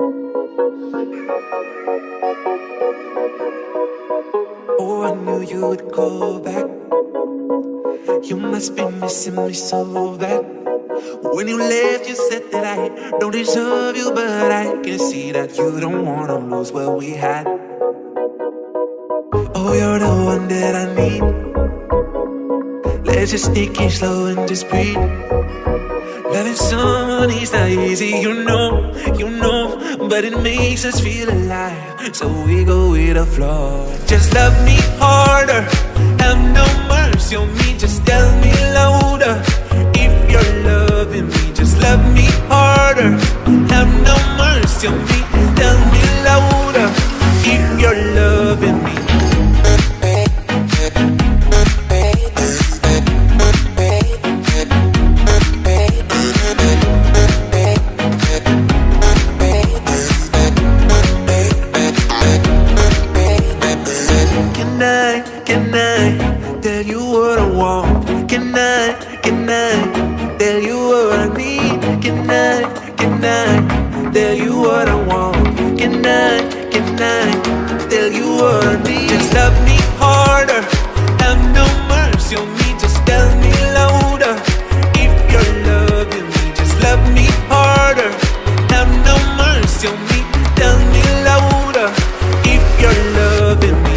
Oh, I knew you would call back. You must be missing me so bad. When you left, you said that I don't deserve you, but I can see that you don't wanna lose what we had. Oh, you're the one that I need. Let's just take it slow and just breathe. Loving someone is not easy, you know, but it makes us feel alive, so we go with the flow. Just love me harder, have no mercy on me, just tell me louder. If you're loving me, just love me harder, have no mercy on me, tell me louder. If you're loving me. Can I tell you what I want? Can I tell you what I need? Can I tell you what I want? Can I tell you what I need? Just love me harder, have no mercy on me, just tell me louder. If you're loving me, just love me harder, have no mercy on me, tell me louder. If you're loving me.